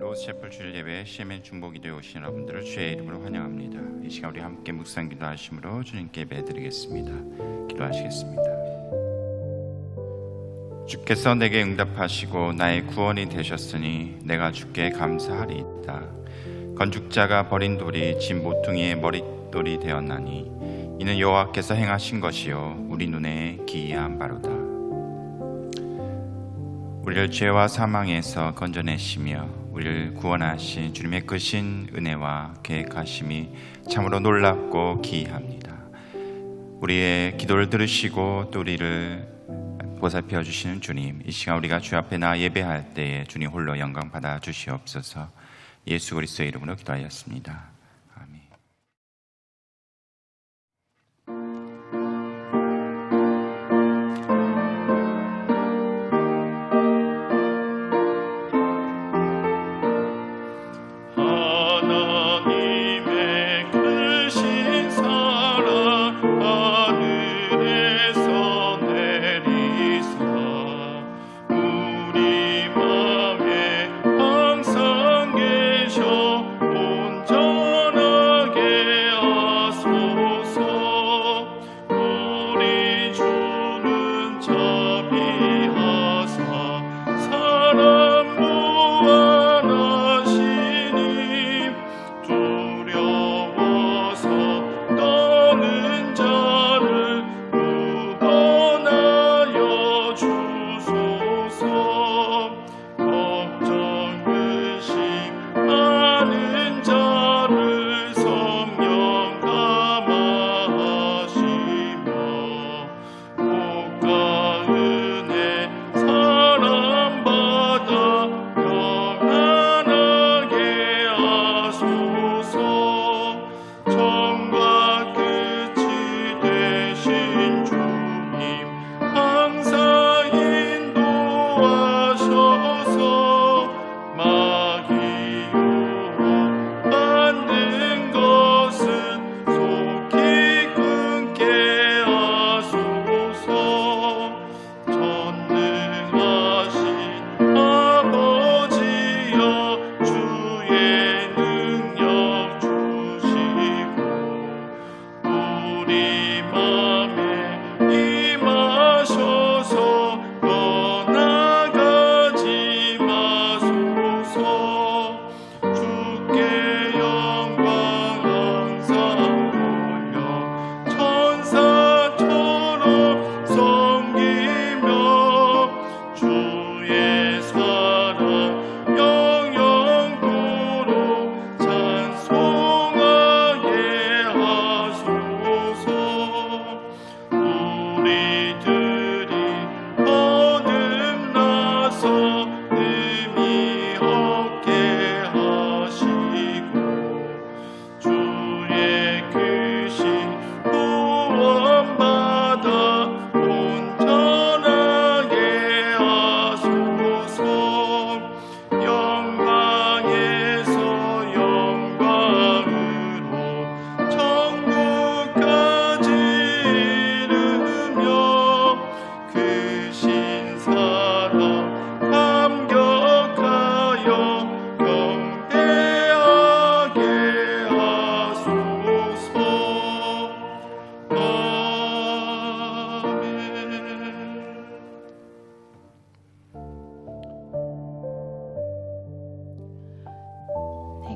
로스채플 주일 예배 CMN 중보기도에 오신 여러분들을 주의 이름으로 환영합니다. 이 시간 우리 함께 묵상 기도하심으로 주님께 예배드리겠습니다. 기도하시겠습니다. 주께서 내게 응답하시고 나의 구원이 되셨으니 내가 주께 감사하리이다. 건축자가 버린 돌이 집 모퉁이의 머릿돌이 되었나니 이는 여호와께서 행하신 것이요 우리 눈에 기이한 바로다. 우리를 죄와 사망에서 건져내시며 우리를 구원하신 주님의 크신 은혜와 계획하심이 참으로 놀랍고 기이합니다. 우리의 기도를 들으시고 또 우리를 보살펴 주시는 주님, 이 시간 우리가 주 앞에 나 예배할 때에 주님 홀로 영광 받아 주시옵소서. 예수 그리스도의 이름으로 기도하였습니다.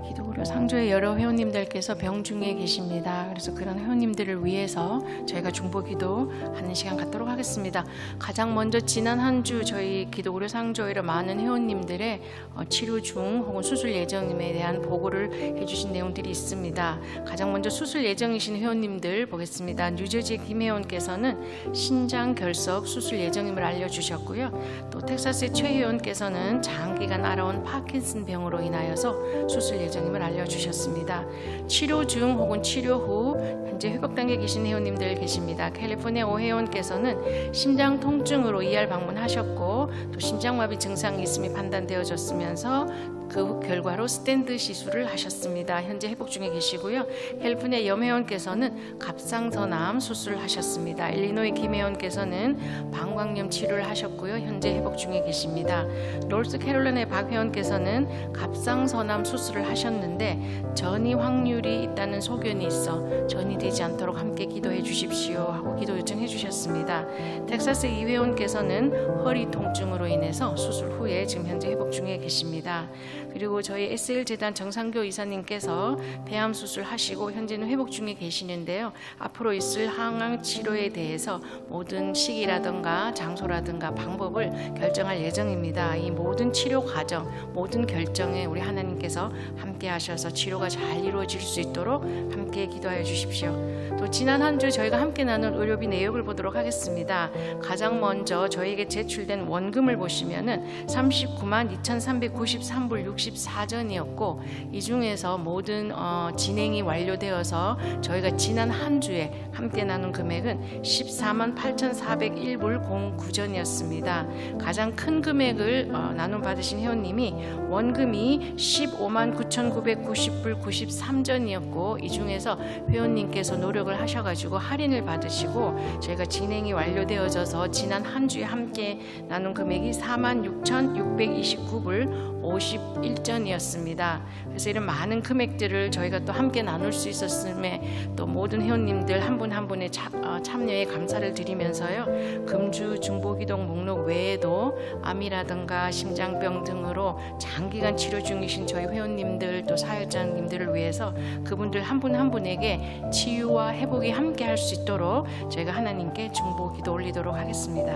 기도구로 상조의 여러 회원님들께서 병중에 계십니다. 그래서 그런 회원님들을 위해서 저희가 중보기도 하는 시간 갖도록 하겠습니다. 가장 먼저 지난 한 주 저희 기도구로 상조의 많은 회원님들의 치료 중 혹은 수술 예정임에 대한 보고를 해주신 내용들이 있습니다. 가장 먼저 수술 예정이신 회원님들 보겠습니다. 뉴저지 김혜원께서는 신장 결석 수술 예정임을 알려주셨고요. 또 텍사스의 최 회원께서는 장기간 알아온 파킨슨 병으로 인하여서 수술 예정임을 알려주셨습니다. 치료 중 혹은 치료 후 현재 회복 단계에 계신 회원님들 계십니다. 캘리포니아 오 회원께서는 심장 통증으로 ER 방문하셨고 또 심장마비 증상이 있음이 판단되어졌으면서 그 결과로 스탠드 시술을 하셨습니다. 현재 회복 중에 계시고요. 캘리포니아 염 회원께서는 갑상선암 수술을 하셨습니다. 일리노이 김 회원께서는 방광염 치료를 하셨고요. 현재 회복 중에 계십니다. 노스캐롤라이나의 박 회원께서는 갑상선암 수술을 하셨는데 전이 확률이 있다는 소견이 있어 전이 되지 않도록 함께 기도해 주십시오 하고 기도 요청해 주셨습니다. 텍사스 이 회원께서는 허리 통증으로 인해서 수술 후에 지금 현재 회복 중에 계십니다. 그리고 저희 SL 재단 정상교 이사님께서 폐암 수술 하시고 현재는 회복 중에 계시는데요. 앞으로 있을 항암 치료에 대해서 모든 시기라든가 장소라든가 방법을 결정할 예정입니다. 이 모든 치료 과정, 모든 결정에 우리 하나님께서 함께 하셔서 치료가 잘 이루어질 수 있도록 함께 기도하여 주십시오. 또 지난 한 주 저희가 함께 나눈 의료비 내역을 보도록 하겠습니다. 가장 먼저 저희에게 제출된 원금을 보시면은 39만 2,393불 64전이었고 이 중에서 모든 진행이 완료되어서 저희가 지난 한 주에 함께 나눈 금액은 14만 8,401불 09전이었습니다. 가장 큰 금액을 나눔 받으신 회원님이 원금이 15만 9,990불 93전이었고 이 중에서 회원님께서 노력을 하셔가지고 할인을 받으시고 저희가 진행이 완료되어져서 지난 한 주에 함께 나눈 금액이 4만 6,629불 51전이었습니다. 그래서 이런 많은 금액들을 저희가 또 함께 나눌 수 있었음에 또 모든 회원님들 한 분 한 분의 참여에 감사를 드리면서요. 금주 중보기동 목록 외에도 암이라든가 심장병 등으로 장기간 치료 중이신 저희 회원님들 또 사역자님들을 위해서 그분들 한 분 한 분에게 치유와 회복이 함께 할 수 있도록 저희가 하나님께 중보기도 올리도록 하겠습니다.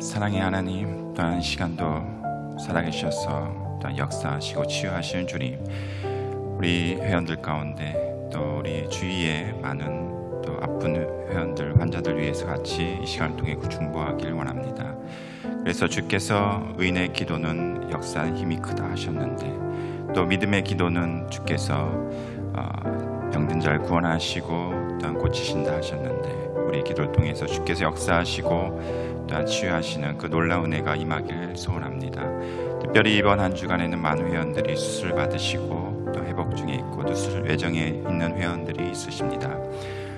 사랑의 하나님, 또한 시간도 살아계셔서 또한 역사하시고 치유하시는 주님, 우리 회원들 가운데 또 우리 주위에 많은 또 아픈 회원들, 환자들 위해서 같이 이 시간을 통해 중보하길 원합니다. 그래서 주께서 의인의 기도는 역사하는 힘이 크다 하셨는데 또 믿음의 기도는 주께서 병든 자를 구원하시고 또한 고치신다 하셨는데 우리 기도를 통해서 주께서 역사하시고 또한 치유하시는 그 놀라운 은혜가 임하길 소원합니다. 특별히 이번 한 주간에는 많은 회원들이 수술 받으시고 또 회복 중에 있고 또 수술 외정에 있는 회원들이 있으십니다.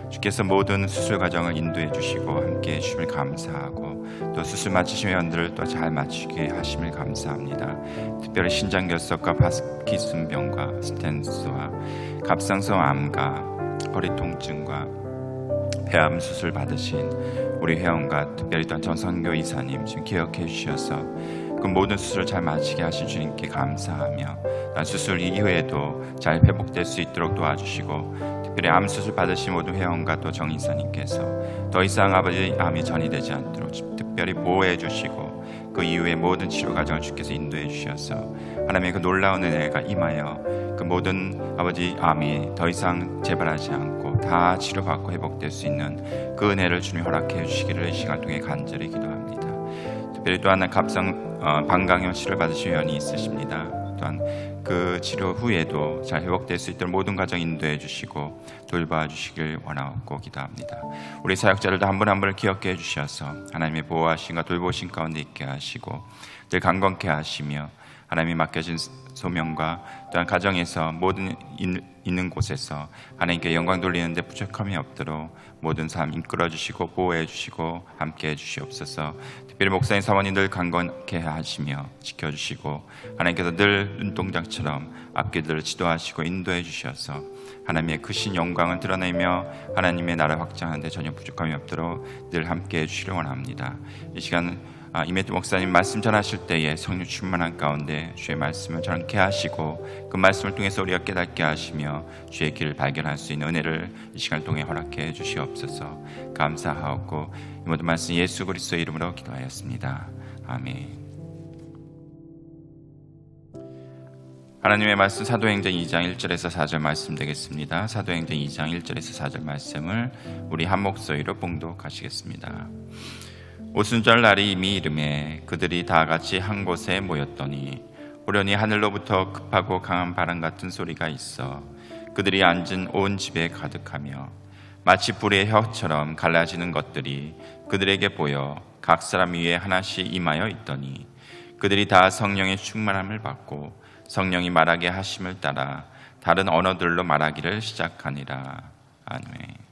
주께서 모든 수술 과정을 인도해 주시고 함께 해주심을 감사하고 또 수술 마치신 회원들을 또 잘 마치게 하심을 감사합니다. 특별히 신장결석과 파킨슨병과 스텐스와 갑상선암과 허리 통증과 폐암 수술 받으신 우리 회원과 특별히 또한 정선교 이사님 지금 기억해 주셔서 그 모든 수술을 잘 마치게 하신 주님께 감사하며 수술 이후에도 잘 회복될 수 있도록 도와주시고 특별히 암 수술 받으신 모든 회원과 또 정 이사님께서 더 이상 아버지 암이 전이되지 않도록 특별히 보호해 주시고 그 이후에 모든 치료 과정을 주께서 인도해 주셔서 하나님의 그 놀라운 은혜가 임하여 그 모든 아버지 암이 더 이상 재발하지 않고 다 치료받고 회복될 수 있는 그 은혜를 주님 허락해 주시기를 이 시간 통해 간절히 기도합니다. 특별히 또한 방광염 치료를 받으신 회원이 있으십니다. 또한 그 치료 후에도 잘 회복될 수 있도록 모든 과정 인도해 주시고 돌봐 주시길 원하고 기도합니다. 우리 사역자들도 한 분 한 분을 기억해 주셔서 하나님의 보호하심과 돌보심 가운데 있게 하시고 늘 강건케 하시며 하나님이 맡겨진 소명과 또한 가정에서 모든 있는 곳에서 하나님께 영광 돌리는 데 부족함이 없도록 모든 삶 이끌어 주시고 보호해 주시고 함께 해 주시옵소서. 특별히 목사님 사모님 늘 강건케 하시며 지켜주시고 하나님께서 늘 눈동자처럼 앞길들을 지도하시고 인도해 주셔서 하나님의 크신 영광을 드러내며 하나님의 나라 확장하는 데 전혀 부족함이 없도록 늘 함께 해 주시길 원합니다. 이 시간 이메트 목사님 말씀 전하실 때에 성령 충만한 가운데 주의 말씀을 전케 하시고 그 말씀을 통해서 우리가 깨닫게 하시며 주의 길을 발견할 수 있는 은혜를 이 시간을 통해 허락해 주시옵소서. 감사하고 이 모든 말씀 예수 그리스도의 이름으로 기도하였습니다. 아멘. 하나님의 말씀 사도행전 2장 1절에서 4절 말씀 되겠습니다. 사도행전 2장 1절에서 4절 말씀을 우리 한 목소리로 봉독하시겠습니다. 오순절 날이 이미 이름에 그들이 다 같이 한 곳에 모였더니 보려니 하늘로부터 급하고 강한 바람 같은 소리가 있어 그들이 앉은 온 집에 가득하며 마치 불의 혀처럼 갈라지는 것들이 그들에게 보여 각 사람 위에 하나씩 임하여 있더니 그들이 다 성령의 충만함을 받고 성령이 말하게 하심을 따라 다른 언어들로 말하기를 시작하니라. 아멘.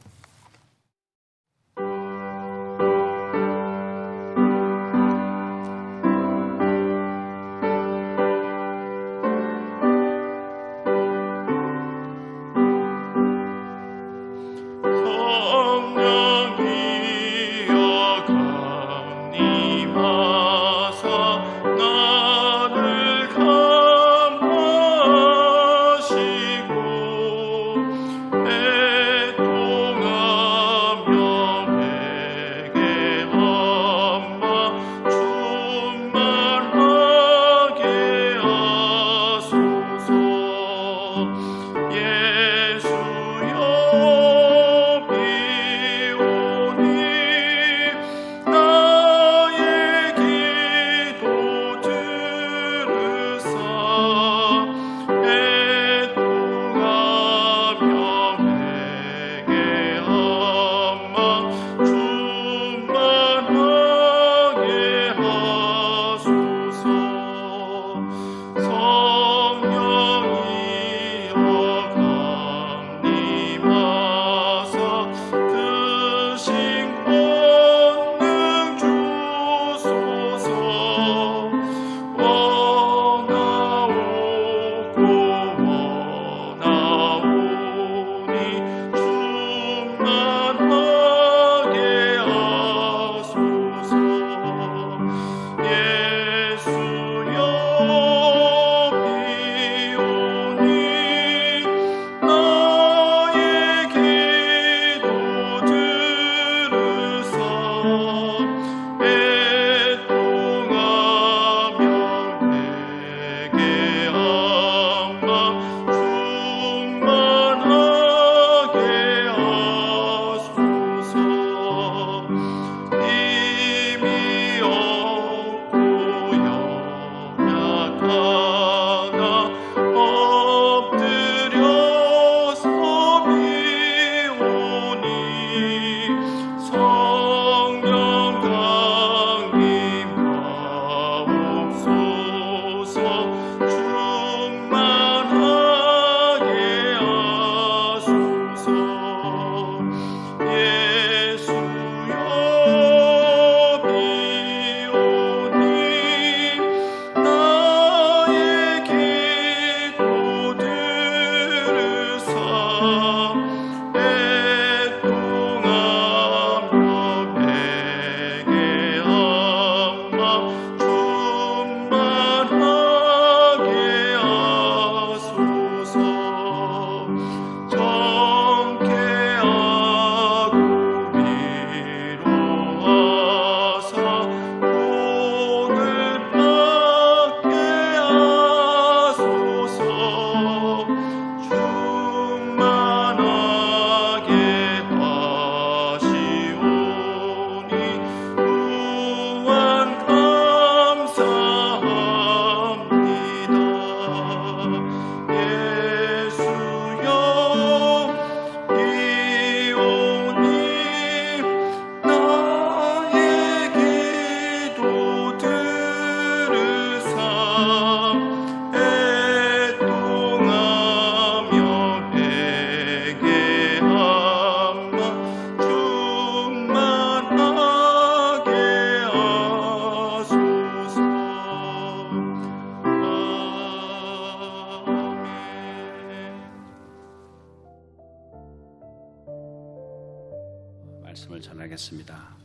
말씀을 전하겠습니다.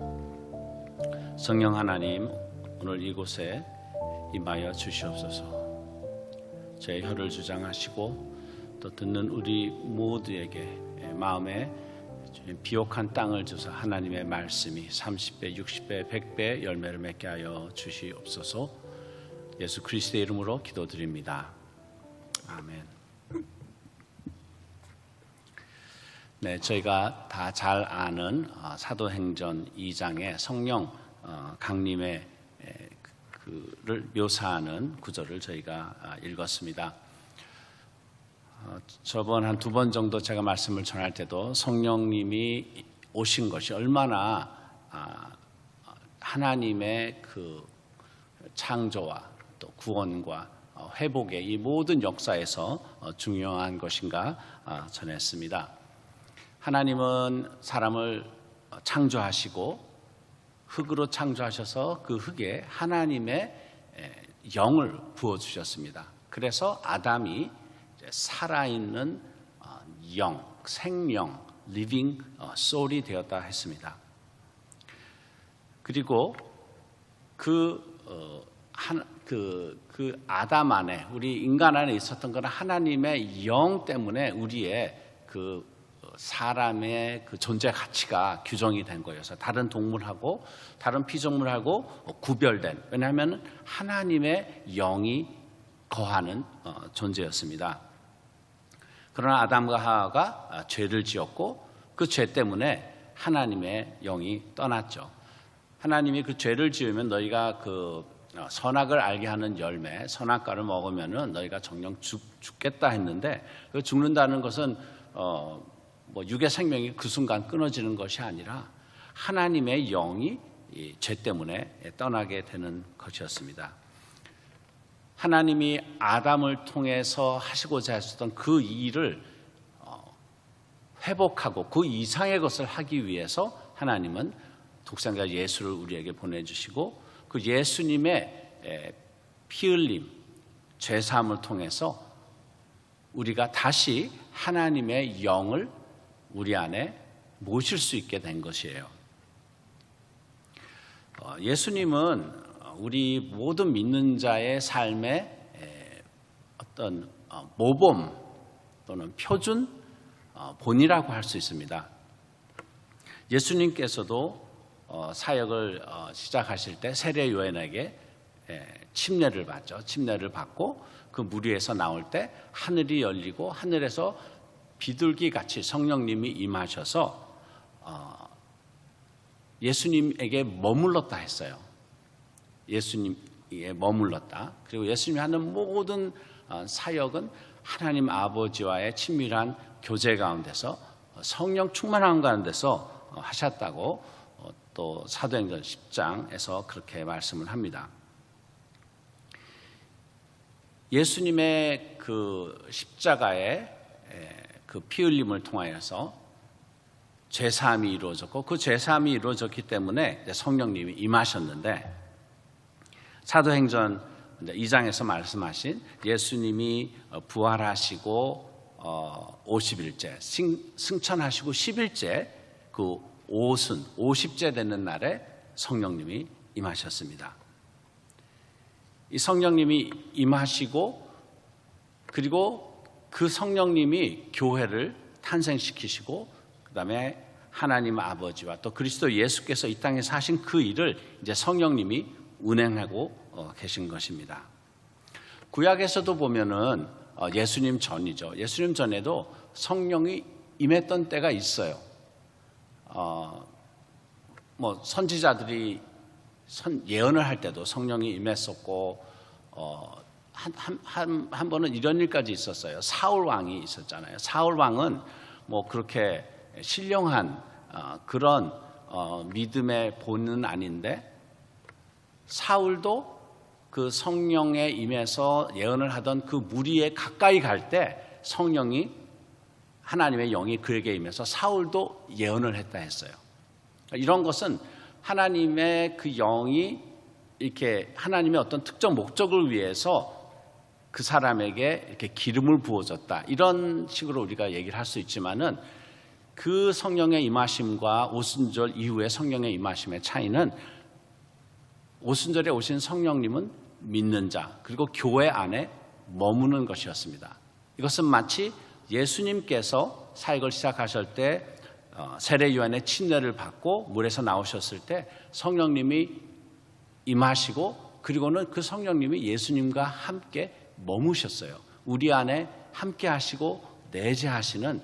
성령 하나님, 오늘 이곳에 임하여 주시옵소서. 제 혀를 주장하시고 또 듣는 우리 모두에게 마음에 비옥한 땅을 주사 하나님의 말씀이 30배, 60배, 100배 열매를 맺게 하여 주시옵소서. 예수 그리스도의 이름으로 기도드립니다. 아멘. 네, 저희가 다 잘 아는 사도행전 2장의 성령 강림의 그를 묘사하는 구절을 저희가 읽었습니다. 저번 한 2번 정도 제가 말씀을 전할 때도 성령님이 오신 것이 얼마나 하나님의 그 창조와 또 구원과 회복의 이 모든 역사에서 중요한 것인가 전했습니다. 하나님은 사람을 창조하시고 흙으로 창조하셔서 그 흙에 하나님의 영을 부어주셨습니다. 그래서 아담이 살아있는 영, 생명, 리빙 소울이 되었다 했습니다. 그리고 그 아담 안에, 우리 인간 안에 있었던 것은 하나님의 영 때문에 우리의 그 사람의 그 존재 가치가 규정이 된 거여서 다른 동물하고 다른 피조물하고 구별된, 왜냐하면 하나님의 영이 거하는 존재였습니다. 그러나 아담과 하와가 죄를 지었고 그 죄 때문에 하나님의 영이 떠났죠. 하나님이 그 죄를 지으면 너희가 그 선악을 알게 하는 열매, 선악과를 먹으면은 너희가 정령 죽겠다 했는데, 그 죽는다는 것은 뭐 육의 생명이 그 순간 끊어지는 것이 아니라 하나님의 영이 이 죄 때문에 떠나게 되는 것이었습니다. 하나님이 아담을 통해서 하시고자 하셨던 그 일을 회복하고 그 이상의 것을 하기 위해서 하나님은 독생자 예수를 우리에게 보내주시고 그 예수님의 피 흘림, 죄 사함을 통해서 우리가 다시 하나님의 영을 우리 안에 모실 수 있게 된 것이에요. 예수님은 우리 모든 믿는 자의 삶의 어떤 모범 또는 표준 본이라고 할 수 있습니다. 예수님께서도 사역을 시작하실 때 세례 요한에게 침례를 받죠. 침례를 받고 그 물 위에서 나올 때 하늘이 열리고 하늘에서 비둘기 같이 성령님이 임하셔서 예수님에게 머물렀다 했어요. 예수님에게 머물렀다. 그리고 예수님이 하는 모든 사역은 하나님 아버지와의 친밀한 교제 가운데서 성령 충만한 가운데서 하셨다고 또 사도행전 10장에서 그렇게 말씀을 합니다. 예수님의 그 십자가의 그 피 흘림을 통하여서 죄사함이 이루어졌고 그 죄사함이 이루어졌기 때문에 성령님이 임하셨는데, 사도행전 2장에서 말씀하신 예수님이 부활하시고 50일째, 승천하시고 10일째 그 오순 50째 되는 날에 성령님이 임하셨습니다. 이 성령님이 임하시고 그리고 그 성령님이 교회를 탄생시키시고 그다음에 하나님 아버지와 또 그리스도 예수께서 이 땅에 사신 그 일을 이제 성령님이 운행하고 계신 것입니다. 구약에서도 보면은 예수님 전이죠. 예수님 전에도 성령이 임했던 때가 있어요. 뭐 선지자들이 예언을 할 때도 성령이 임했었고, 한 번은 이런 일까지 있었어요. 사울 왕이 있었잖아요. 사울 왕은 뭐 그렇게 신령한 그런 믿음의 본은 아닌데, 사울도 그 성령에 임해서 예언을 하던 그 무리에 가까이 갈 때 성령이, 하나님의 영이 그에게 임해서 사울도 예언을 했다 했어요. 이런 것은 하나님의 그 영이 이렇게 하나님의 어떤 특정 목적을 위해서 그 사람에게 이렇게 기름을 부어줬다, 이런 식으로 우리가 얘기를 할 수 있지만은, 그 성령의 임하심과 오순절 이후의 성령의 임하심의 차이는, 오순절에 오신 성령님은 믿는 자 그리고 교회 안에 머무는 것이었습니다. 이것은 마치 예수님께서 사역을 시작하실 때 세례 요한의 침례를 받고 물에서 나오셨을 때 성령님이 임하시고 그리고는 그 성령님이 예수님과 함께 머무셨어요. 우리 안에 함께 하시고 내재하시는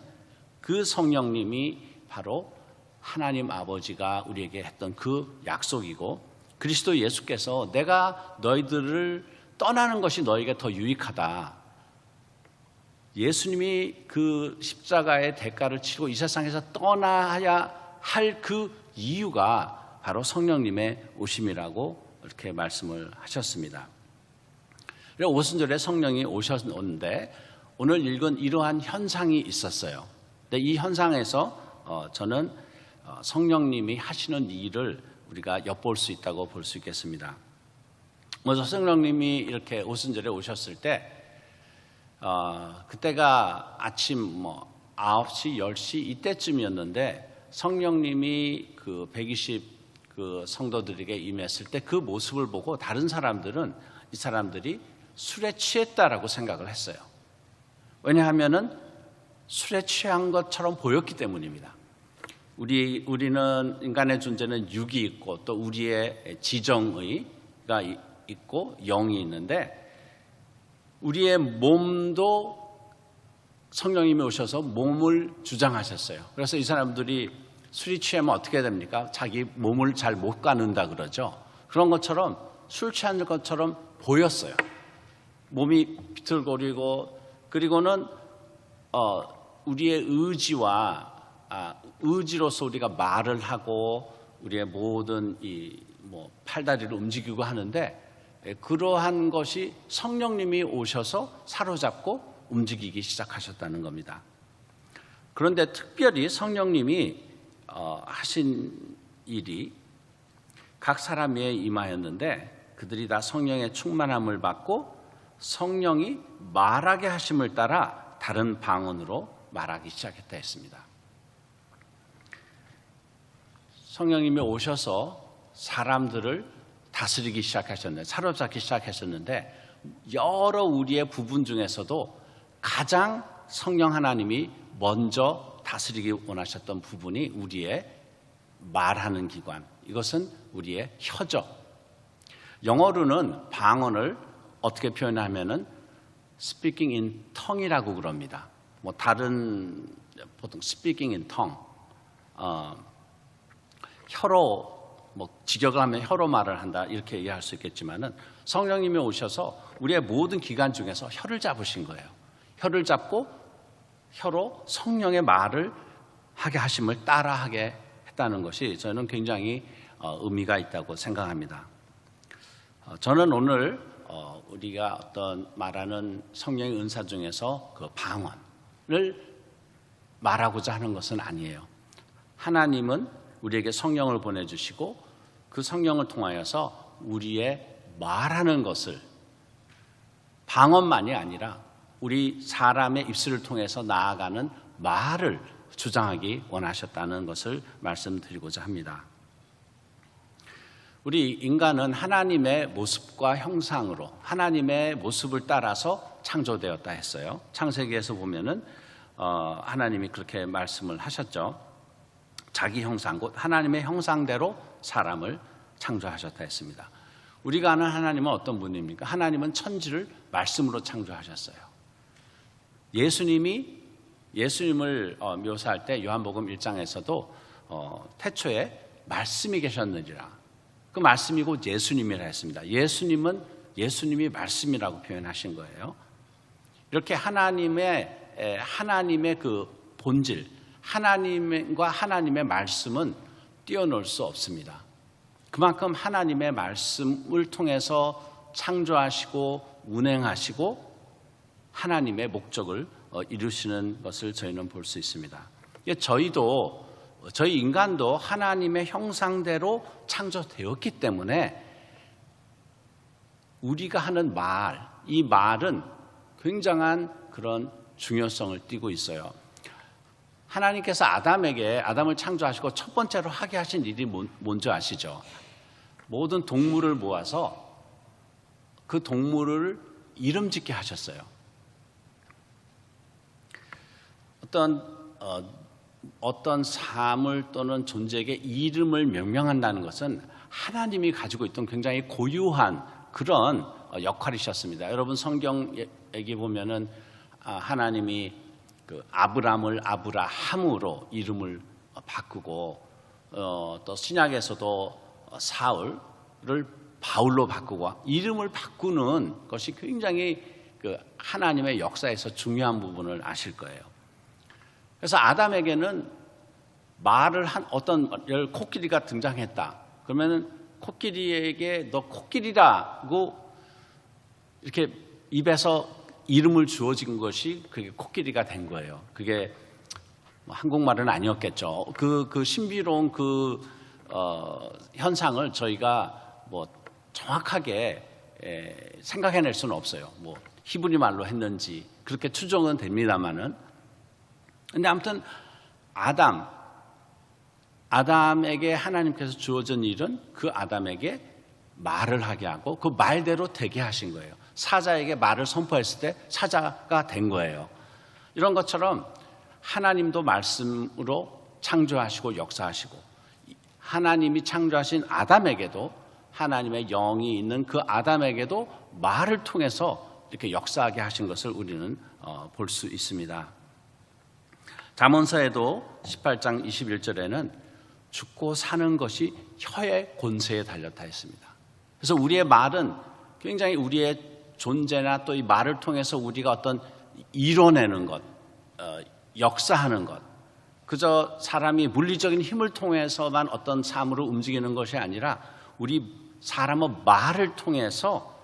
그 성령님이 바로 하나님 아버지가 우리에게 했던 그 약속이고, 그리스도 예수께서 내가 너희들을 떠나는 것이 너희에게 더 유익하다. 예수님이 그 십자가의 대가를 치르고 이 세상에서 떠나야 할 그 이유가 바로 성령님의 오심이라고 이렇게 말씀을 하셨습니다. 오순절에 성령이 오셨는데 오늘 읽은 이러한 현상이 있었어요. 근데 이 현상에서 저는 성령님이 하시는 일을 우리가 엿볼 수 있다고 볼 수 있겠습니다. 먼저 성령님이 이렇게 오순절에 오셨을 때 그때가 아침 9시, 10시 이때쯤이었는데 성령님이 그 120 그 성도들에게 임했을 때 그 모습을 보고 다른 사람들은 이 사람들이 술에 취했다라고 생각을 했어요. 왜냐하면은 술에 취한 것처럼 보였기 때문입니다. 우리는 인간의 존재는 육이 있고 또 우리의 지정의가 있고 영이 있는데 우리의 몸도 성령님이 오셔서 몸을 주장하셨어요. 그래서 이 사람들이 술이 취하면 어떻게 됩니까? 자기 몸을 잘 못 가는다 그러죠. 그런 것처럼 술 취한 것처럼 보였어요. 몸이 비틀거리고 그리고는 우리의 의지로서 우리가 말을 하고 우리의 모든 팔다리를 움직이고 하는데 그러한 것이 성령님이 오셔서 사로잡고 움직이기 시작하셨다는 겁니다. 그런데 특별히 성령님이 하신 일이 각 사람에 임하였는데 그들이 다 성령의 충만함을 받고 성령이 말하게 하심을 따라 다른 방언으로 말하기 시작했다 했습니다. 성령님이 오셔서 사람들을 다스리기 시작하셨는데 사로잡기 시작하셨는데 여러 우리의 부분 중에서도 가장 성령 하나님이 먼저 다스리기 원하셨던 부분이 우리의 말하는 기관, 이것은 우리의 혀죠. 영어로는 방언을 어떻게 표현하면은 speaking in tongue이라고 그럽니다. 다른 보통 speaking in tongue, 혀로 직역을 하면 혀로 말을 한다 이렇게 이해할 수 있겠지만은 성령님이 오셔서 우리의 모든 기관 중에서 혀를 잡으신 거예요. 혀를 잡고 혀로 성령의 말을 하게 하심을 따라하게 했다는 것이 저는 굉장히 의미가 있다고 생각합니다. 저는 오늘 우리가 어떤 말하는 성령의 은사 중에서 그 방언을 말하고자 하는 것은 아니에요. 하나님은 우리에게 성령을 보내주시고 그 성령을 통하여서 우리의 말하는 것을 방언만이 아니라 우리 사람의 입술을 통해서 나아가는 말을 주장하기 원하셨다는 것을 말씀드리고자 합니다. 우리 인간은 하나님의 모습과 형상으로 하나님의 모습을 따라서 창조되었다 했어요. 창세기에서 보면은 하나님이 그렇게 말씀을 하셨죠. 자기 형상, 곧 하나님의 형상대로 사람을 창조하셨다 했습니다. 우리가 아는 하나님은 어떤 분입니까? 하나님은 천지를 말씀으로 창조하셨어요. 예수님을 묘사할 때 요한복음 1장에서도 태초에 말씀이 계셨느니라. 그 말씀이 곧 예수님이라 했습니다. 예수님이 말씀이라고 표현하신 거예요. 이렇게 하나님의 그 본질, 하나님과 하나님의 말씀은 뛰어놀 수 없습니다. 그만큼 하나님의 말씀을 통해서 창조하시고 운행하시고 하나님의 목적을 이루시는 것을 저희는 볼 수 있습니다. 저희 인간도 하나님의 형상대로 창조되었기 때문에 우리가 하는 이 말은 굉장한 그런 중요성을 띠고 있어요. 하나님께서 아담을 창조하시고 첫 번째로 하게 하신 일이 뭔지 아시죠? 모든 동물을 모아서 그 동물을 이름 짓게 하셨어요. 어떤 사물 또는 존재에게 이름을 명명한다는 것은 하나님이 가지고 있던 굉장히 고유한 그런 역할이셨습니다. 여러분 성경에 보면은 하나님이 그 아브람을 아브라함으로 이름을 바꾸고 또 신약에서도 사울 바울로 바꾸고 이름을 바꾸는 것이 굉장히 그 하나님의 역사에서 중요한 부분을 아실 거예요. 그래서 아담에게는 말을 한 어떤 코끼리가 등장했다. 그러면은 코끼리에게 너 코끼리라고 이렇게 입에서 이름을 주어진 것이 그게 코끼리가 된 거예요. 그게 뭐 한국말은 아니었겠죠. 그 신비로운 현상을 저희가 뭐 정확하게 생각해낼 수는 없어요. 뭐 히브리 말로 했는지 그렇게 추정은 됩니다만은. 근데 아무튼 아담에게 하나님께서 주어진 일은 그 아담에게 말을 하게 하고 그 말대로 되게 하신 거예요. 사자에게 말을 선포했을 때 사자가 된 거예요. 이런 것처럼 하나님도 말씀으로 창조하시고 역사하시고 하나님이 창조하신 아담에게도 하나님의 영이 있는 그 아담에게도 말을 통해서 이렇게 역사하게 하신 것을 우리는 볼 수 있습니다. 잠언서에도 18장 21절에는 죽고 사는 것이 혀의 권세에 달렸다 했습니다. 그래서 우리의 말은 굉장히 우리의 존재나 또 이 말을 통해서 우리가 어떤 이뤄내는 것, 역사하는 것, 그저 사람이 물리적인 힘을 통해서만 어떤 삶으로 움직이는 것이 아니라 우리 사람의 말을 통해서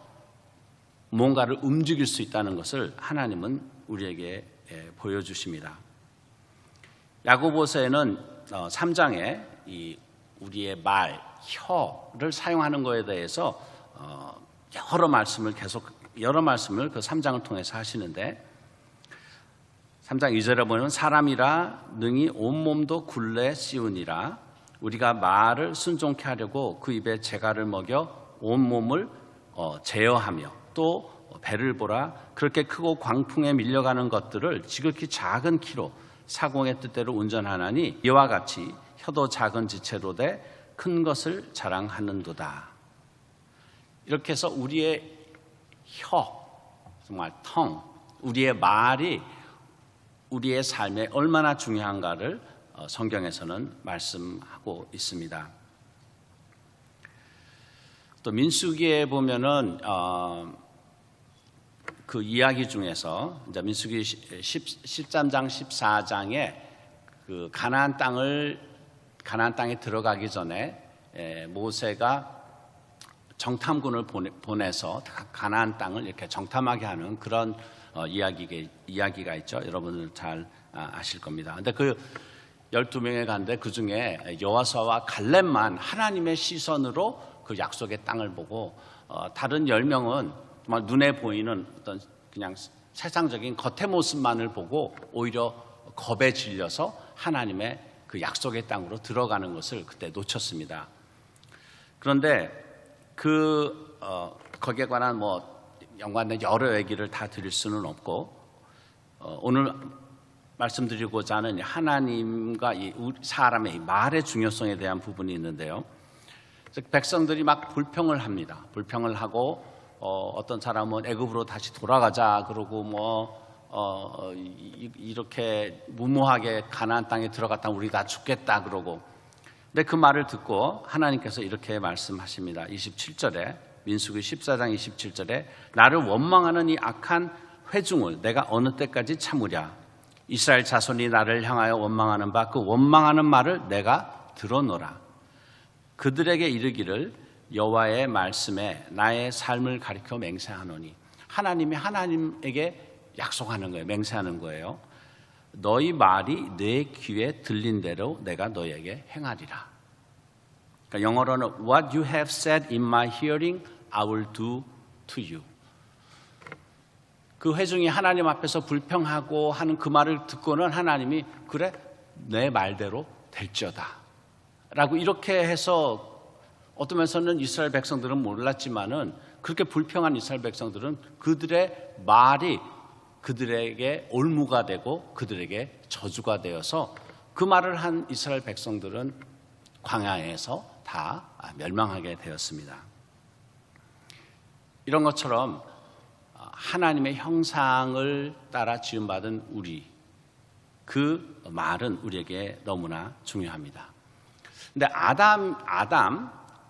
뭔가를 움직일 수 있다는 것을 하나님은 우리에게 보여주십니다. 야고보서에는 3장에 이 우리의 말, 혀를 사용하는 것에 대해서 여러 말씀을 그 3장을 통해서 하시는데 3장 2절에 보면 사람이라 능히 온몸도 굴레 씌우니라 우리가 말을 순종케 하려고 그 입에 재갈을 먹여 온몸을 제어하며 또 배를 보라 그렇게 크고 광풍에 밀려가는 것들을 지극히 작은 키로 사공의 뜻대로 운전하나니 이와 같이 혀도 작은 지체로 돼 큰 것을 자랑하는도다. 이렇게 해서 우리의 혀, 정말 텅, 우리의 말이 우리의 삶에 얼마나 중요한가를 성경에서는 말씀하고 있습니다. 또 민수기에 보면은 그 이야기 중에서 이제 민수기 13장 14장에 그 가나안 땅에 들어가기 전에 모세가 정탐군을 보내서 가나안 땅을 이렇게 정탐하게 하는 그런 이야기가 있죠. 여러분들 잘 아실 겁니다. 근데 그 12명에 갔는데 그 중에 여호수아와 갈렙만 하나님의 시선으로 그 약속의 땅을 보고 다른 10명은 정말 눈에 보이는 어떤 그냥 세상적인 겉의 모습만을 보고 오히려 겁에 질려서 하나님의 그 약속의 땅으로 들어가는 것을 그때 놓쳤습니다. 그런데 거기에 관한 연관된 여러 얘기를 다 드릴 수는 없고 오늘 말씀드리고자 하는 하나님과 이 사람의 말의 중요성에 대한 부분이 있는데요. 백성들이 막 불평을 합니다. 불평을 하고 어떤 사람은 애굽으로 다시 돌아가자 그러고 이렇게 무모하게 가나안 땅에 들어갔다 우리 다 죽겠다 그러고. 근데 그 말을 듣고 하나님께서 이렇게 말씀하십니다. 27절에 민수기 14장 27절에 나를 원망하는 이 악한 회중을 내가 어느 때까지 참으랴. 이스라엘 자손이 나를 향하여 원망하는 바 그 원망하는 말을 내가 들어노라. 그들에게 이르기를 여호와의 말씀에 나의 삶을 가리켜 맹세하노니 하나님이 하나님에게 약속하는 거예요. 맹세하는 거예요. 너희 말이 내 귀에 들린 대로 내가 너희에게 행하리라. 그러니까 영어로는 What you have said in my hearing, I will do to you. 그 회중이 하나님 앞에서 불평하고 하는 그 말을 듣고는 하나님이 그래 내 말대로 될지어다 라고 이렇게 해서 어떤 면에서는 이스라엘 백성들은 몰랐지만은 그렇게 불평한 이스라엘 백성들은 그들의 말이 그들에게 올무가 되고 그들에게 저주가 되어서 그 말을 한 이스라엘 백성들은 광야에서 다 멸망하게 되었습니다. 이런 것처럼 하나님의 형상을 따라 지음받은 우리, 그 말은 우리에게 너무나 중요합니다. 근데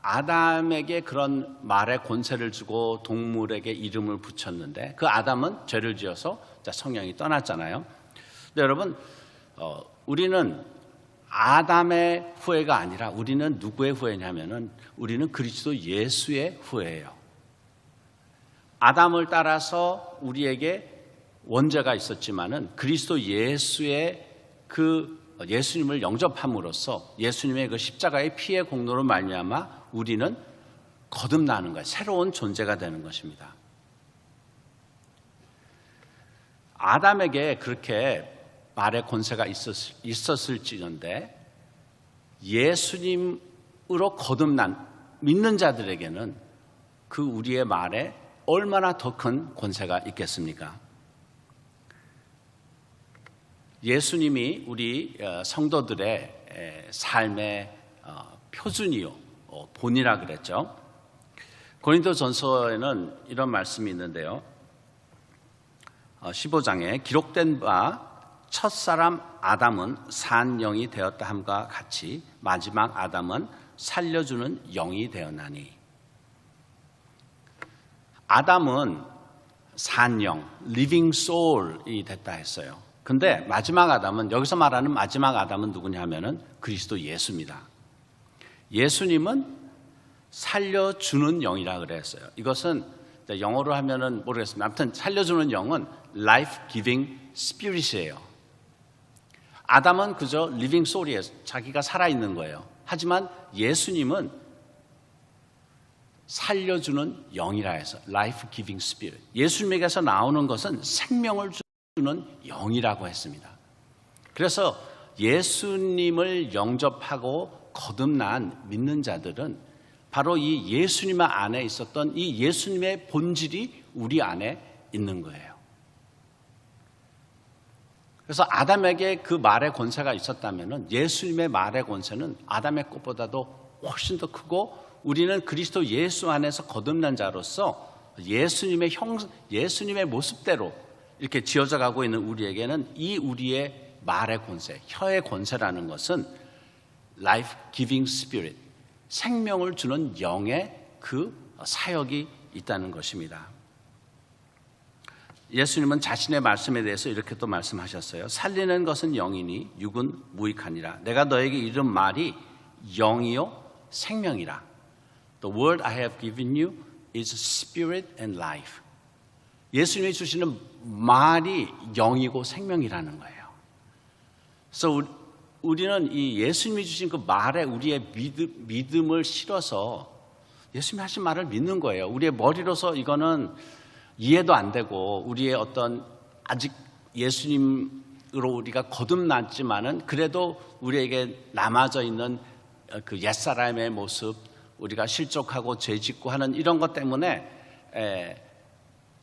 아담에게 그런 말의 권세를 주고 동물에게 이름을 붙였는데 그 아담은 죄를 지어서 성령이 떠났잖아요. 근데 여러분, 우리는 아담의 후예가 아니라 우리는 누구의 후예냐면은 우리는 그리스도 예수의 후예예요. 아담을 따라서 우리에게 원죄가 있었지만은 그리스도 예수의 예수님을 영접함으로써 예수님의 그 십자가의 피의 공로로 말미암아 우리는 거듭나는 거예요. 새로운 존재가 되는 것입니다. 아담에게 그렇게 말의 권세가 있었을지언데 예수님으로 거듭난 믿는 자들에게는 그 우리의 말에 얼마나 더 큰 권세가 있겠습니까? 예수님이 우리 성도들의 삶의 표준이요 본이라 그랬죠. 고린도전서에는 이런 말씀이 있는데요. 15장에 기록된 바 첫사람 아담은 산 영이 되었다 함과 같이 마지막 아담은 살려주는 영이 되었나니. 아담은 산 영, living soul이 됐다 했어요. 근데 마지막 아담은, 여기서 말하는 마지막 아담은 누구냐 하면은 그리스도 예수입니다. 예수님은 살려주는 영이라 그랬어요. 이것은 영어로 하면은 모르겠습니다. 아무튼 살려주는 영은 life giving spirit이에요. 아담은 그저 living soul이에요. 자기가 살아있는 거예요. 하지만 예수님은 살려주는 영이라 해서 life giving spirit. 예수님에게서 나오는 것은 생명을 주는 영이라고 했습니다. 그래서 예수님을 영접하고 거듭난 믿는 자들은 바로 이 예수님 안에 있었던 이 예수님의 본질이 우리 안에 있는 거예요. 그래서 아담에게 그 말의 권세가 있었다면 예수님의 말의 권세는 아담의 것보다도 훨씬 더 크고 우리는 그리스도 예수 안에서 거듭난 자로서 예수님의 모습대로 이렇게 지어져 가고 있는 우리에게는 이 우리의 말의 권세, 혀의 권세라는 것은 life giving spirit, 생명을 주는 영의 그 사역이 있다는 것입니다. 예수님은 자신의 말씀에 대해서 이렇게 또 말씀하셨어요. 살리는 것은 영이니 육은 무익하니라. 내가 너에게 이른 말이 영이요 생명이라. The word I have given you is spirit and life. 예수님이 주시는 말이 영이고 생명이라는 거예요. 그래서 우리는 이 예수님이 주신 그 말에 우리의 믿음을 실어서 예수님이 하신 말을 믿는 거예요. 우리의 머리로서 이거는 이해도 안 되고 우리의 어떤 아직 예수님으로 우리가 거듭났지만은 그래도 우리에게 남아져 있는 그 옛사람의 모습, 우리가 실족하고 죄짓고 하는 이런 것 때문에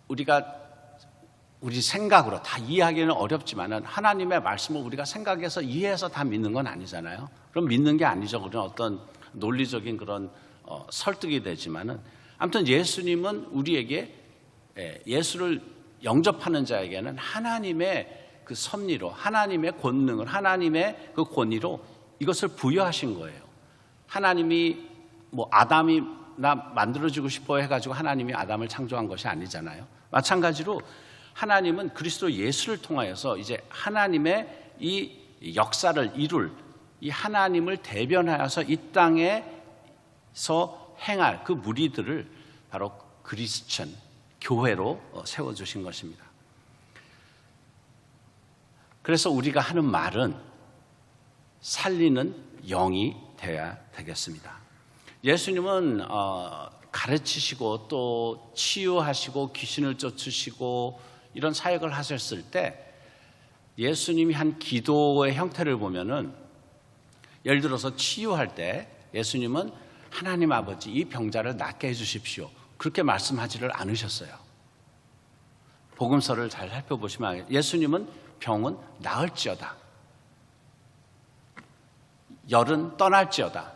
우리가 우리 생각으로 다 이해하기는 어렵지만은 하나님의 말씀을 우리가 생각해서 이해해서 다 믿는 건 아니잖아요. 그럼 믿는 게 아니죠. 그런 어떤 논리적인 그런 설득이 되지만은 아무튼 예수님은 우리에게 예수를 영접하는 자에게는 하나님의 그 섭리로 하나님의 권능을 하나님의 그 권위로 이것을 부여하신 거예요. 하나님이 뭐 아담이 나 만들어주고 싶어 해가지고 하나님이 아담을 창조한 것이 아니잖아요. 마찬가지로 하나님은 그리스도 예수를 통하여서 이제 하나님의 이 역사를 이룰 이 하나님을 대변하여서 이 땅에서 행할 그 무리들을 바로 크리스천 교회로 세워주신 것입니다. 그래서 우리가 하는 말은 살리는 영이 되어야 되겠습니다. 예수님은 가르치시고 또 치유하시고 귀신을 쫓으시고 이런 사역을 하셨을 때 예수님이 한 기도의 형태를 보면은 예를 들어서 치유할 때 예수님은 하나님 아버지 이 병자를 낫게 해주십시오. 그렇게 말씀하지를 않으셨어요. 복음서를 잘 살펴보시면 예수님은 병은 나을지어다. 열은 떠날지어다.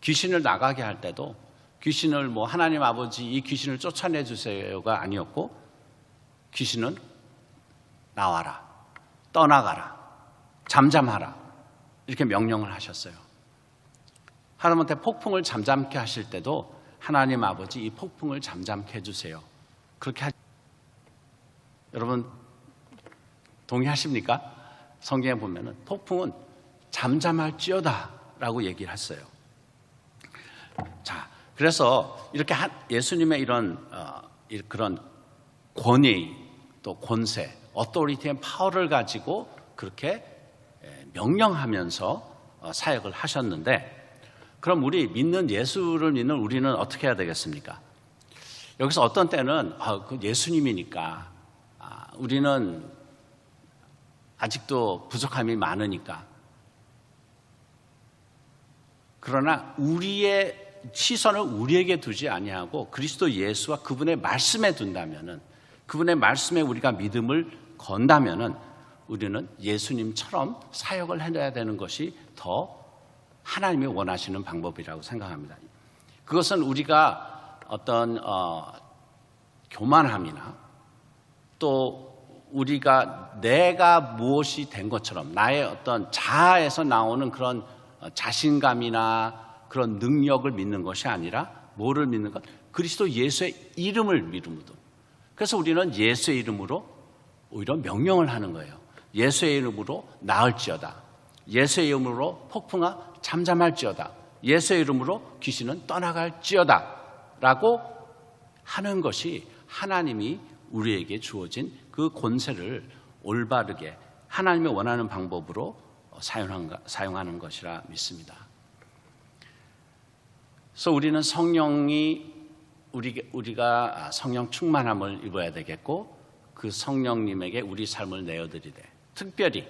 귀신을 나가게 할 때도 귀신을 뭐 하나님 아버지 이 귀신을 쫓아내 주세요가 아니었고 귀신은 나와라, 떠나가라, 잠잠하라 이렇게 명령을 하셨어요. 하나님한테 폭풍을 잠잠케 하실 때도 하나님 아버지 이 폭풍을 잠잠케 해주세요. 그렇게 여러분 동의하십니까? 성경에 보면은 폭풍은 잠잠할지어다 라고 얘기를 했어요. 자, 그래서 이렇게 예수님의 이런 그런 권위 또 권세, authority and power를 가지고 그렇게 명령하면서 사역을 하셨는데, 그럼 우리 믿는 예수를 믿는 우리는 어떻게 해야 되겠습니까? 여기서 어떤 때는 그 예수님이니까 우리는 아직도 부족함이 많으니까, 그러나 우리의 시선을 우리에게 두지 아니하고 그리스도 예수와 그분의 말씀에 둔다면은, 그분의 말씀에 우리가 믿음을 건다면은 우리는 예수님처럼 사역을 해야 되는 것이 더 하나님이 원하시는 방법이라고 생각합니다. 그것은 우리가 어떤 교만함이나 또 우리가 내가 무엇이 된 것처럼 나의 어떤 자아에서 나오는 그런 자신감이나 그런 능력을 믿는 것이 아니라 뭐를 믿는 것? 그리스도 예수의 이름을 믿음으로. 그래서 우리는 예수의 이름으로 오히려 명령을 하는 거예요. 예수의 이름으로 나을지어다. 예수의 이름으로 폭풍아 잠잠할지어다. 예수의 이름으로 귀신은 떠나갈지어다 라고 하는 것이 하나님이 우리에게 주어진 그 권세를 올바르게 하나님이 원하는 방법으로 사용하는 것이라 믿습니다. 그래서 우리는 우리가 성령 충만함을 입어야 되겠고, 그 성령님에게 우리 삶을 내어드리되, 특별히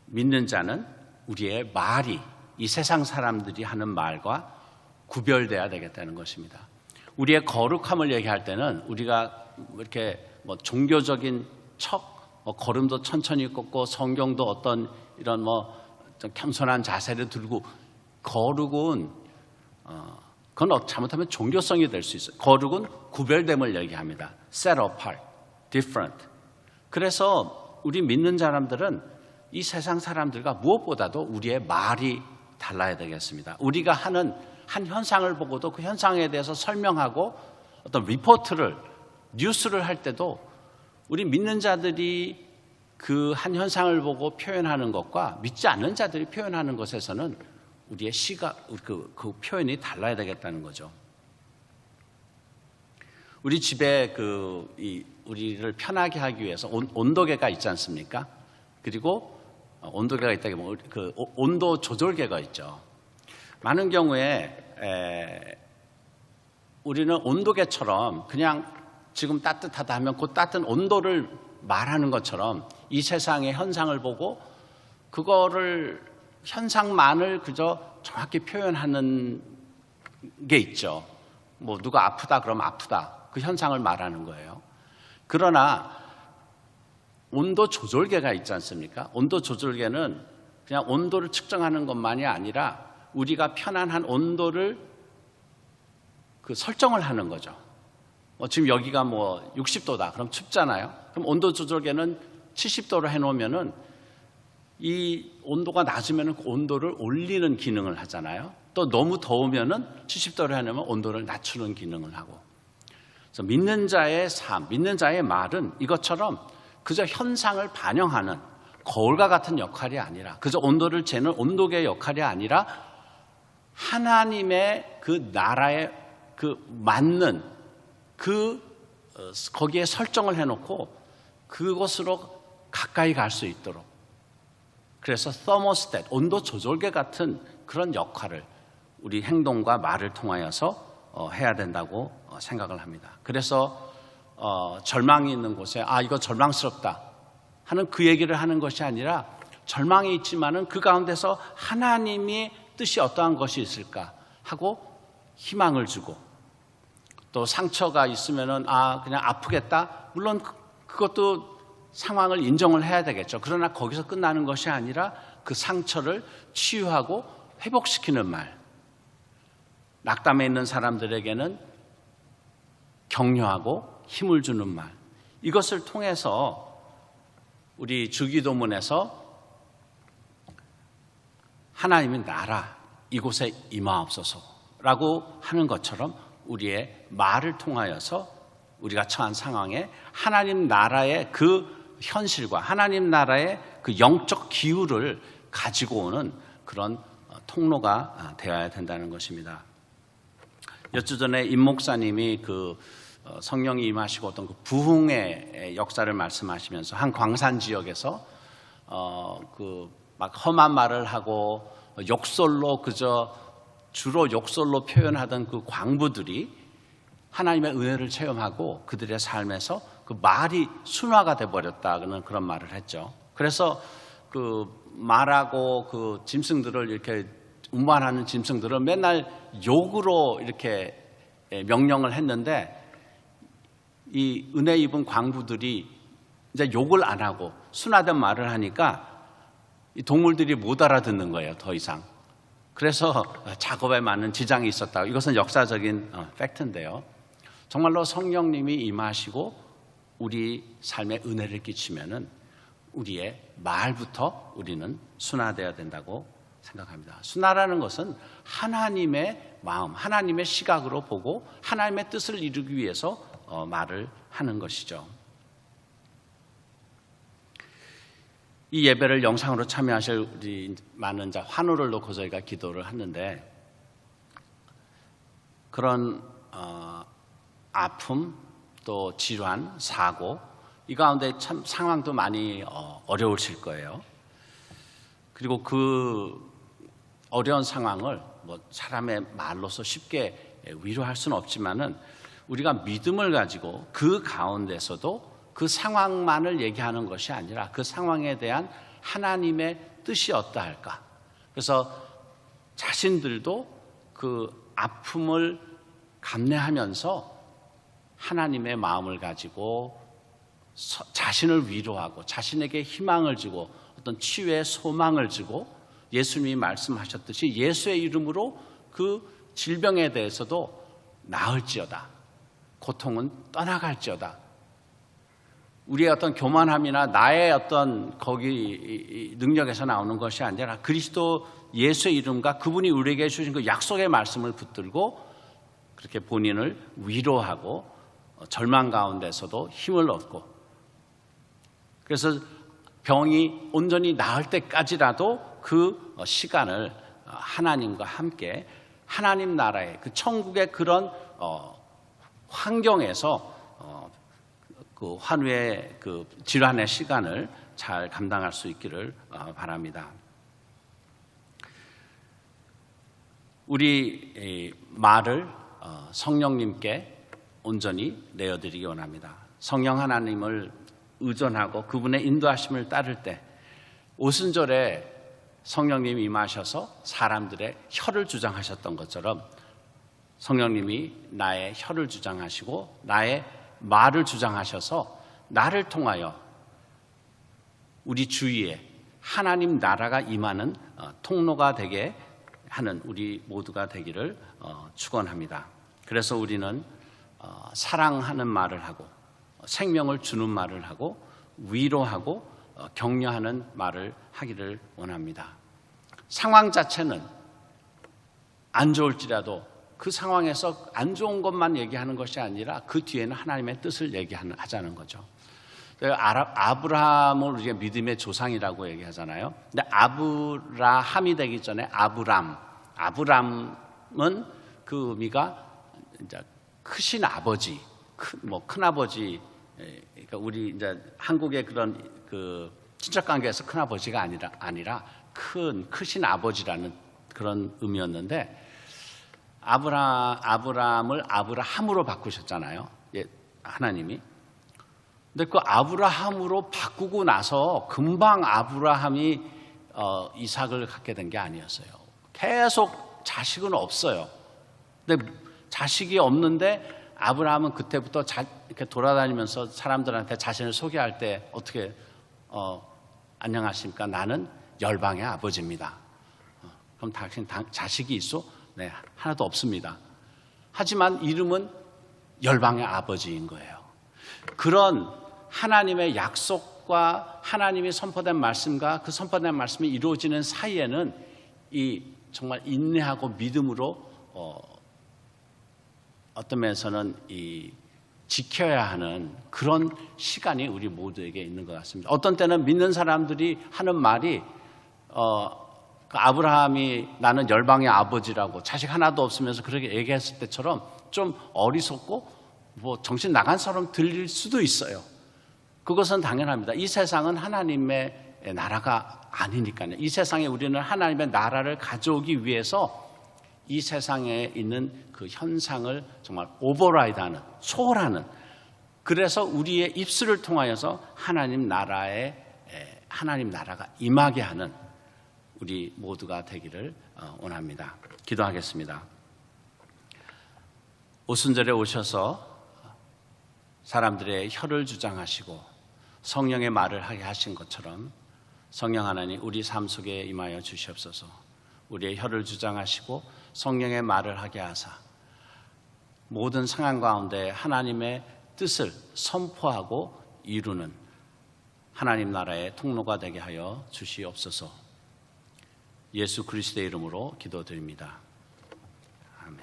믿는 자는 우리의 말이 이 세상 사람들이 하는 말과 구별돼야 되겠다는 것입니다. 우리의 거룩함을 얘기할 때는 우리가 이렇게 종교적인 걸음도 천천히 걷고 성경도 어떤 이런 좀 겸손한 자세를 들고, 거룩은 그건 잘못하면 종교성이 될 수 있어요. 거룩은 구별됨을 얘기합니다. set apart, different. 그래서 우리 믿는 사람들은 이 세상 사람들과 무엇보다도 우리의 말이 달라야 되겠습니다. 우리가 하는 한 현상을 보고도 그 현상에 대해서 설명하고 어떤 리포트를, 뉴스를 할 때도 우리 믿는 자들이 그 한 현상을 보고 표현하는 것과 믿지 않는 자들이 표현하는 것에서는 우리의 그 표현이 달라야 되겠다는 거죠. 우리 집에 우리를 편하게 하기 위해서 온도계가 있지 않습니까? 그리고 온도계가 있다기 보면 그 온도 조절계가 있죠. 많은 경우에 우리는 온도계처럼 그냥 지금 따뜻하다 하면 그 따뜻한 온도를 말하는 것처럼 이 세상의 현상을 보고 그거를 현상만을 그저 정확히 표현하는 게 있죠. 누가 아프다 그러면 아프다, 그 현상을 말하는 거예요. 그러나 온도 조절계가 있지 않습니까? 온도 조절계는 그냥 온도를 측정하는 것만이 아니라 우리가 편안한 온도를 설정을 하는 거죠. 지금 여기가 60도다. 그럼 춥잖아요. 그럼 온도 조절계는 70도로 해놓으면은 이 온도가 낮으면 그 온도를 올리는 기능을 하잖아요. 또 너무 더우면은 70도로 해놓으면 온도를 낮추는 기능을 하고. 그래서 믿는 자의 삶, 믿는 자의 말은 이것처럼 그저 현상을 반영하는 거울과 같은 역할이 아니라, 그저 온도를 재는 온도계의 역할이 아니라 하나님의 그 나라에 맞는 거기에 설정을 해놓고 그곳으로 가까이 갈 수 있도록, 그래서 서모스탯, 온도 조절계 같은 그런 역할을 우리 행동과 말을 통하여서 해야 된다고 생각을 합니다. 그래서 절망이 있는 곳에 이거 절망스럽다 하는 그 얘기를 하는 것이 아니라, 절망이 있지만은 그 가운데서 하나님의 뜻이 어떠한 것이 있을까 하고 희망을 주고, 또 상처가 있으면은 그냥 아프겠다, 물론 그것도 상황을 인정을 해야 되겠죠. 그러나 거기서 끝나는 것이 아니라 그 상처를 치유하고 회복시키는 말, 낙담해 있는 사람들에게는 격려하고 힘을 주는 말, 이것을 통해서 우리 주기도문에서 하나님의 나라, 이곳에 임하옵소서라고 하는 것처럼 우리의 말을 통하여서 우리가 처한 상황에 하나님 나라의 그 현실과 하나님 나라의 그 영적 기후를 가지고 오는 그런 통로가 되어야 된다는 것입니다. 몇 주 전에 임 목사님이 그 성령이 임하시고 어떤 그 부흥의 역사를 말씀하시면서 한 광산 지역에서 그 막 험한 말을 하고 욕설로 그저 주로 욕설로 표현하던 그 광부들이 하나님의 은혜를 체험하고 그들의 삶에서 그 말이 순화가 돼 버렸다는 그런 말을 했죠. 그래서 그 말하고 그 짐승들을 이렇게 운반하는 짐승들을 맨날 욕으로 이렇게 명령을 했는데 이 은혜 입은 광부들이 이제 욕을 안 하고 순화된 말을 하니까 이 동물들이 못 알아듣는 거예요, 더 이상. 그래서 작업에 많은 지장이 있었다. 이것은 역사적인 팩트인데요. 정말로 성령님이 임하시고 우리 삶에 은혜를 끼치면은 우리의 말부터 우리는 순화되어야 된다고 생각합니다. 순화라는 것은 하나님의 마음, 하나님의 시각으로 보고 하나님의 뜻을 이루기 위해서 말을 하는 것이죠. 이 예배를 영상으로 참여하실 우리 많은 자 환호를 놓고 저희가 기도를 하는데 그런 아픔 또 질환, 사고 이 가운데 참 상황도 많이 어려우실 거예요. 그리고 그 어려운 상황을 뭐 사람의 말로서 쉽게 위로할 수는 없지만은 우리가 믿음을 가지고 그 가운데서도 그 상황만을 얘기하는 것이 아니라 그 상황에 대한 하나님의 뜻이 어떠할까? 그래서 자신들도 그 아픔을 감내하면서 하나님의 마음을 가지고 자신을 위로하고 자신에게 희망을 주고 어떤 치유의 소망을 주고 예수님이 말씀하셨듯이 예수의 이름으로 그 질병에 대해서도 나을지어다. 고통은 떠나갈지어다. 우리의 어떤 교만함이나 나의 어떤 거기 능력에서 나오는 것이 아니라 그리스도 예수의 이름과 그분이 우리에게 주신 그 약속의 말씀을 붙들고 그렇게 본인을 위로하고 절망 가운데서도 힘을 얻고 그래서 병이 온전히 나을 때까지라도 그 시간을 하나님과 함께 하나님 나라의 그 천국의 그런 환경에서 그 환우의 그 질환의 시간을 잘 감당할 수 있기를 바랍니다. 우리 말을 성령님께 온전히 내어드리기 원합니다. 성령 하나님을 의존하고 그분의 인도하심을 따를 때 오순절에 성령님이 임하셔서 사람들의 혀를 주장하셨던 것처럼 성령님이 나의 혀를 주장하시고 나의 말을 주장하셔서 나를 통하여 우리 주위에 하나님 나라가 임하는 통로가 되게 하는 우리 모두가 되기를 축원합니다. 그래서 우리는 사랑하는 말을 하고 생명을 주는 말을 하고 위로하고 격려하는 말을 하기를 원합니다. 상황 자체는 안 좋을지라도 그 상황에서 안 좋은 것만 얘기하는 것이 아니라 그 뒤에는 하나님의 뜻을 얘기하자는 거죠. 아브라함을 우리가 믿음의 조상이라고 얘기하잖아요. 근데 아브라함이 되기 전에 아브람은 그 의미가 이제 크신 아버지, 큰 아버지. 그러니까 우리 이제 한국의 그런 그 친척 관계에서 큰 아버지가 아니라 크신 아버지라는 그런 의미였는데. 아브라함을 아브라함으로 바꾸셨잖아요. 하나님이. 근데 그 아브라함으로 바꾸고 나서 금방 아브라함이 이삭을 갖게 된 게 아니었어요. 계속 자식은 없어요. 근데 자식이 없는데 아브라함은 그때부터 이렇게 돌아다니면서 사람들한테 자신을 소개할 때 어떻게 안녕하십니까? 나는 열방의 아버지입니다. 그럼 당신 자식이 있어? 네, 하나도 없습니다. 하지만 이름은 열방의 아버지인 거예요. 그런 하나님의 약속과 하나님이 선포된 말씀과 그 선포된 말씀이 이루어지는 사이에는 이 정말 인내하고 믿음으로 어떤 면에서는 지켜야 하는 그런 시간이 우리 모두에게 있는 것 같습니다. 어떤 때는 믿는 사람들이 하는 말이 그 아브라함이 나는 열방의 아버지라고 자식 하나도 없으면서 그렇게 얘기했을 때처럼 좀 어리석고 뭐 정신 나간 사람 들릴 수도 있어요. 그것은 당연합니다. 이 세상은 하나님의 나라가 아니니까요. 이 세상에 우리는 하나님의 나라를 가져오기 위해서 이 세상에 있는 그 현상을 정말 오버라이드하는, 초월하는, 그래서 우리의 입술을 통하여서 하나님 나라가 임하게 하는 우리 모두가 되기를 원합니다. 기도하겠습니다. 오순절에 오셔서 사람들의 혀를 주장하시고 성령의 말을 하게 하신 것처럼 성령 하나님 우리 삶 속에 임하여 주시옵소서. 우리의 혀를 주장하시고 성령의 말을 하게 하사 모든 상황 가운데 하나님의 뜻을 선포하고 이루는 하나님 나라의 통로가 되게 하여 주시옵소서. 예수 그리스도의 이름으로 기도드립니다. 아멘.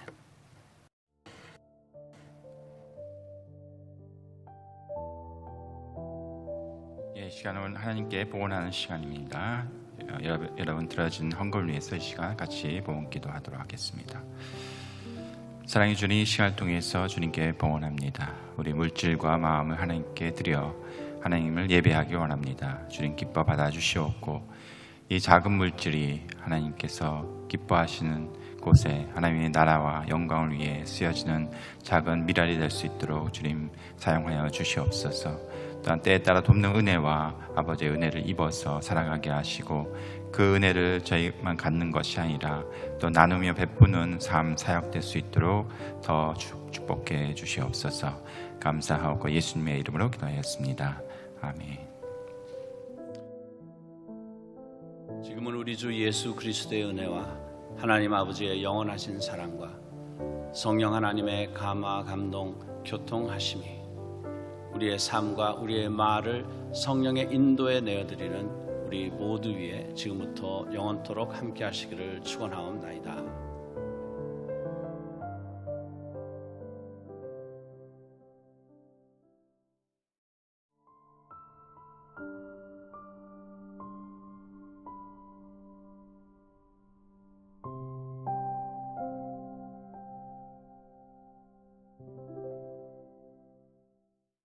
이 시간은 하나님께 복원하는 시간입니다. 여러분 들어진 헌금을 위해서 이 시간 같이 복원 기도하도록 하겠습니다. 사랑해 주님, 이 시간을 통해서 주님께 복원합니다. 우리 물질과 마음을 하나님께 드려 하나님을 예배하기 원합니다. 주님 기뻐 받아주시옵고 이 작은 물질이 하나님께서 기뻐하시는 곳에 하나님의 나라와 영광을 위해 쓰여지는 작은 미랄이 될 수 있도록 주님 사용하여 주시옵소서. 또한 때에 따라 돕는 은혜와 아버지의 은혜를 입어서 살아가게 하시고 그 은혜를 저희만 갖는 것이 아니라 또 나누며 베푸는 삶 사역될 수 있도록 더 축복해 주시옵소서. 감사하고 예수님의 이름으로 기도하였습니다. 아멘. 지금은 우리 주 예수 그리스도의 은혜와 하나님 아버지의 영원하신 사랑과 성령 하나님의 감화 감동 교통하심이 우리의 삶과 우리의 말을 성령의 인도에 내어드리는 우리 모두 위에 지금부터 영원토록 함께 하시기를 축원하옵나이다.